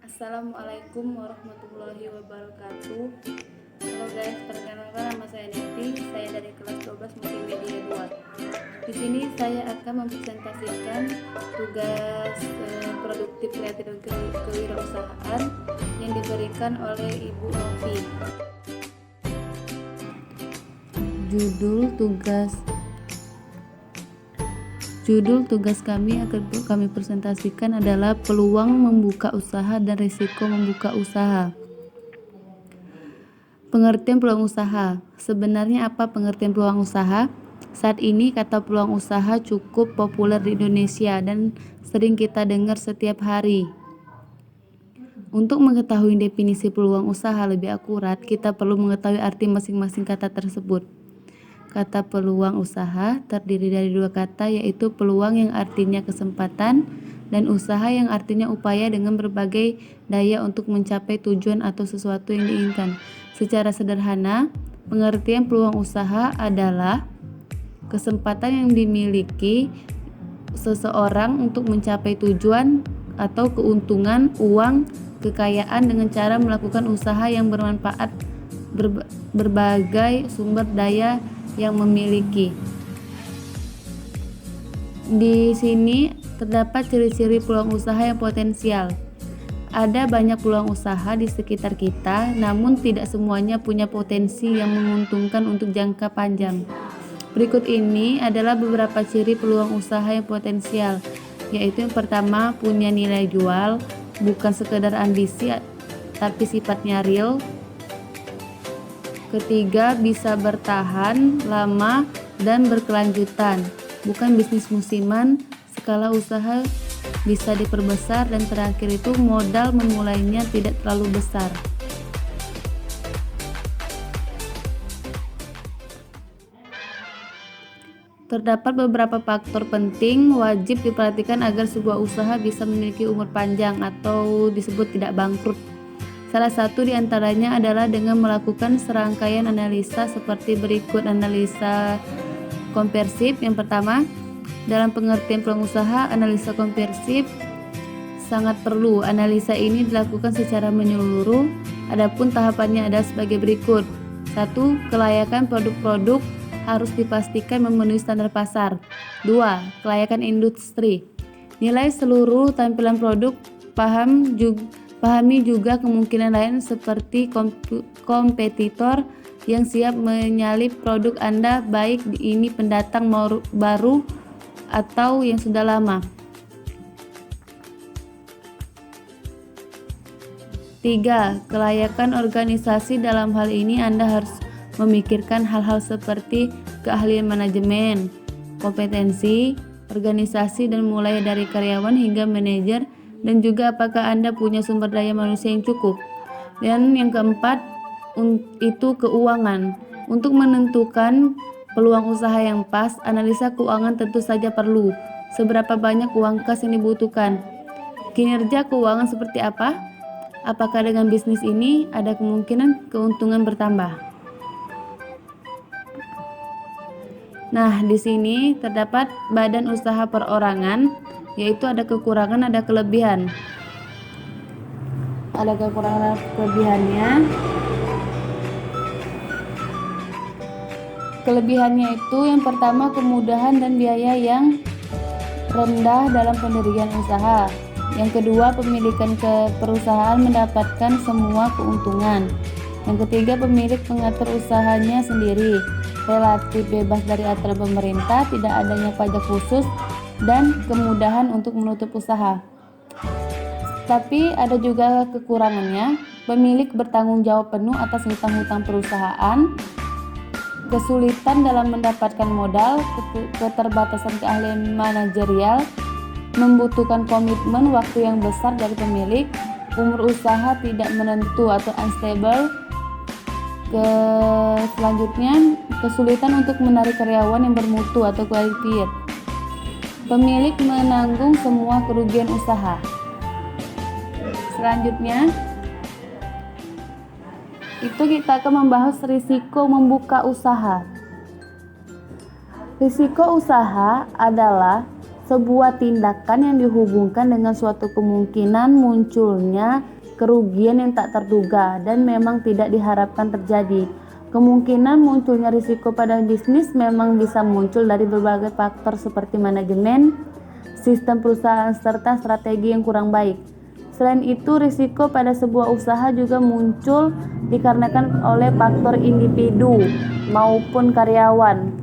Assalamualaikum warahmatullahi wabarakatuh. Halo guys, perkenalkan nama saya Neti. Saya dari kelas 12 Multimedia 2. Di sini saya akan mempresentasikan tugas produktif kreatif kewirausahaan yang diberikan oleh Ibu Novi. Judul tugas kami akan kami presentasikan adalah peluang membuka usaha dan risiko membuka usaha. Pengertian peluang usaha. Sebenarnya apa pengertian peluang usaha? Saat ini kata peluang usaha cukup populer di Indonesia dan sering kita dengar setiap hari. Untuk mengetahui definisi peluang usaha lebih akurat, kita perlu mengetahui arti masing-masing kata tersebut. Kata peluang usaha terdiri dari dua kata, yaitu peluang yang artinya kesempatan dan usaha yang artinya upaya dengan berbagai daya untuk mencapai tujuan atau sesuatu yang diinginkan. Secara sederhana, pengertian peluang usaha adalah kesempatan yang dimiliki seseorang untuk mencapai tujuan atau keuntungan, uang, kekayaan dengan cara melakukan usaha yang bermanfaat berbagai sumber daya yang memiliki. Di sini terdapat ciri-ciri peluang usaha yang potensial. Ada banyak peluang usaha di sekitar kita, namun tidak semuanya punya potensi yang menguntungkan untuk jangka panjang. Berikut ini adalah beberapa ciri peluang usaha yang potensial, yaitu yang pertama, punya nilai jual, bukan sekedar ambisi tapi sifatnya real. Ketiga, bisa bertahan lama dan berkelanjutan, bukan bisnis musiman. Skala usaha bisa diperbesar, dan terakhir itu modal memulainya tidak terlalu besar. Terdapat beberapa faktor penting wajib diperhatikan agar sebuah usaha bisa memiliki umur panjang atau disebut tidak bangkrut. Salah satu di antaranya adalah dengan melakukan serangkaian analisa seperti berikut. Analisa komprehensif. Yang pertama, dalam pengertian peluang usaha, analisa komprehensif sangat perlu. Analisa ini dilakukan secara menyeluruh, adapun tahapannya adalah sebagai berikut. 1. Kelayakan produk-produk harus dipastikan memenuhi standar pasar. 2. Kelayakan industri. Nilai seluruh tampilan produk, pahami juga kemungkinan lain seperti kompetitor yang siap menyalip produk Anda, baik ini pendatang baru atau yang sudah lama. 3. Kelayakan organisasi. Dalam hal ini Anda harus memikirkan hal-hal seperti keahlian manajemen, kompetensi, organisasi, dan mulai dari karyawan hingga manajer, dan juga apakah Anda punya sumber daya manusia yang cukup. Dan yang keempat, itu keuangan. Untuk menentukan peluang usaha yang pas, analisa keuangan tentu saja perlu. Seberapa banyak uang kas yang dibutuhkan? Kinerja keuangan seperti apa? Apakah dengan bisnis ini ada kemungkinan keuntungan bertambah? Nah, di sini terdapat badan usaha perorangan, yaitu ada kekurangan, ada kelebihan. Ada kekurangan dan kelebihannya. Kelebihannya itu yang pertama, kemudahan dan biaya yang rendah dalam pendirian usaha. Yang kedua, pemilikan perusahaan mendapatkan semua keuntungan. Yang ketiga, pemilik mengatur usahanya sendiri, relatif bebas dari aturan pemerintah, tidak adanya pajak khusus, dan kemudahan untuk menutup usaha. Tapi ada juga kekurangannya. Pemilik bertanggung jawab penuh atas hutang-hutang perusahaan, kesulitan dalam mendapatkan modal, keterbatasan keahlian manajerial, membutuhkan komitmen waktu yang besar dari pemilik, umur usaha tidak menentu atau unstable. Selanjutnya, kesulitan untuk menarik karyawan yang bermutu atau qualified. Pemilik menanggung semua kerugian usaha. Selanjutnya, itu kita akan membahas risiko membuka usaha. Risiko usaha adalah sebuah tindakan yang dihubungkan dengan suatu kemungkinan munculnya kerugian yang tak terduga dan memang tidak diharapkan terjadi. Kemungkinan munculnya risiko pada bisnis memang bisa muncul dari berbagai faktor seperti manajemen, sistem perusahaan, serta strategi yang kurang baik. Selain itu, risiko pada sebuah usaha juga muncul dikarenakan oleh faktor individu maupun karyawan.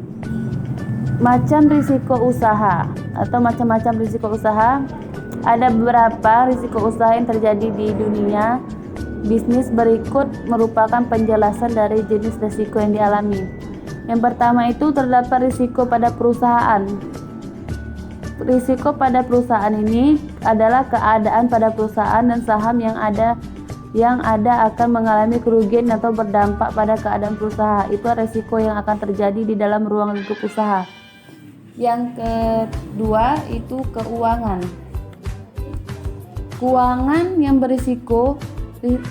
Macam risiko usaha atau macam-macam risiko usaha. Ada beberapa risiko usaha yang terjadi di dunia bisnis. Berikut merupakan penjelasan dari jenis risiko yang dialami. Yang pertama itu terdapat risiko pada perusahaan. Risiko pada perusahaan ini adalah keadaan pada perusahaan dan saham yang ada akan mengalami kerugian atau berdampak pada keadaan perusahaan. Itu risiko yang akan terjadi di dalam ruang lingkup usaha. Yang kedua itu keuangan. Keuangan yang berisiko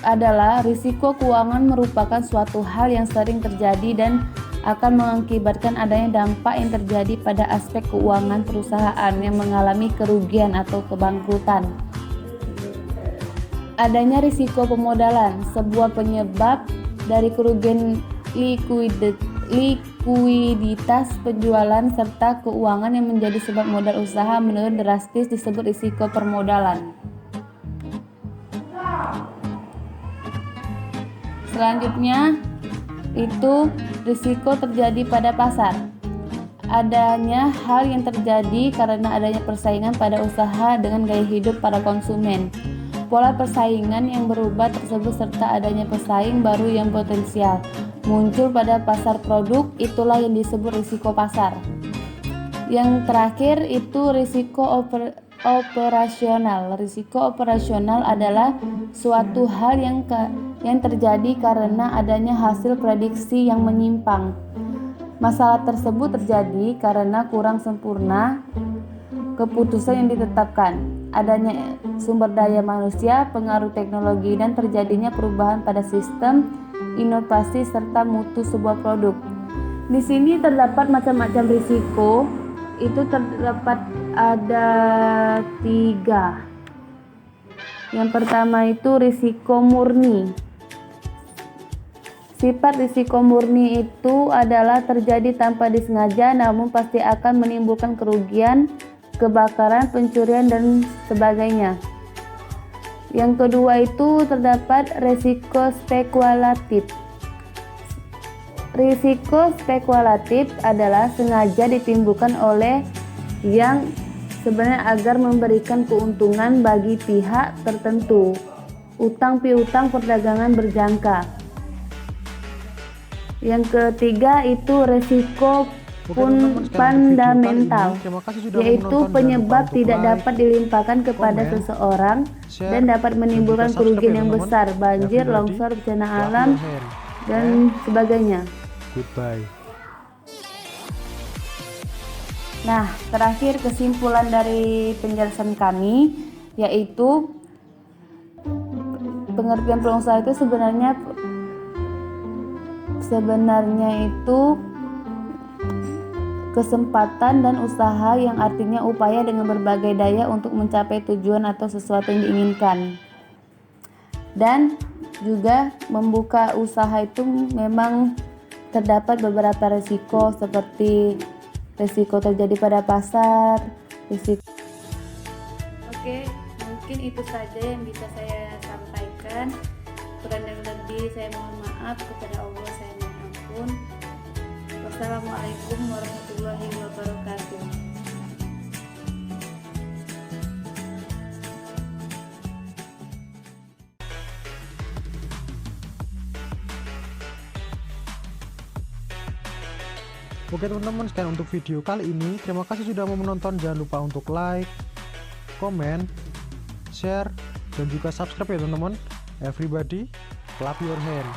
adalah risiko keuangan merupakan suatu hal yang sering terjadi dan akan mengakibatkan adanya dampak yang terjadi pada aspek keuangan perusahaan yang mengalami kerugian atau kebangkrutan. Adanya risiko pemodalan, sebuah penyebab dari kerugian likuiditas penjualan serta keuangan yang menjadi sebab modal usaha menurun drastis disebut risiko permodalan. Selanjutnya itu risiko terjadi pada pasar. Adanya hal yang terjadi karena adanya persaingan pada usaha dengan gaya hidup para konsumen. Pola persaingan yang berubah tersebut serta adanya pesaing baru yang potensial muncul pada pasar produk, itulah yang disebut risiko pasar. Yang terakhir itu risiko operasional. Risiko operasional adalah suatu hal yang terjadi karena adanya hasil prediksi yang menyimpang. Masalah tersebut terjadi karena kurang sempurna keputusan yang ditetapkan, adanya sumber daya manusia, pengaruh teknologi, dan terjadinya perubahan pada sistem, inovasi, serta mutu sebuah produk. Di sini terdapat macam-macam risiko. Itu terdapat ada 3. Yang pertama itu risiko murni. Sifat risiko murni itu adalah terjadi tanpa disengaja namun pasti akan menimbulkan kerugian, kebakaran, pencurian, dan sebagainya. Yang kedua itu terdapat risiko spekulatif. Risiko spekulatif adalah sengaja ditimbulkan oleh yang sebenarnya agar memberikan keuntungan bagi pihak tertentu. Utang piutang, perdagangan berjangka. Yang ketiga itu risiko fundamental, yaitu penyebab tidak dapat dilimpahkan kepada seseorang dan dapat menimbulkan kerugian yang besar, banjir, longsor, bencana alam, dan sebagainya. Goodbye. Nah, terakhir kesimpulan dari penjelasan kami yaitu pengertian peluang usaha itu sebenarnya itu kesempatan dan usaha yang artinya upaya dengan berbagai daya untuk mencapai tujuan atau sesuatu yang diinginkan. Dan juga membuka usaha itu memang terdapat beberapa risiko seperti risiko terjadi pada pasar, risiko. Oke, mungkin itu saja yang bisa saya sampaikan. Kurang dan lebih saya mohon maaf, kepada Allah saya mohon ampun. Wassalamualaikum warahmatullahi wabarakatuh. Oke teman-teman, sekian untuk video kali ini. Terima kasih sudah mau menonton. Jangan lupa untuk like, komen, share, dan juga subscribe ya teman-teman. Everybody, clap your hand.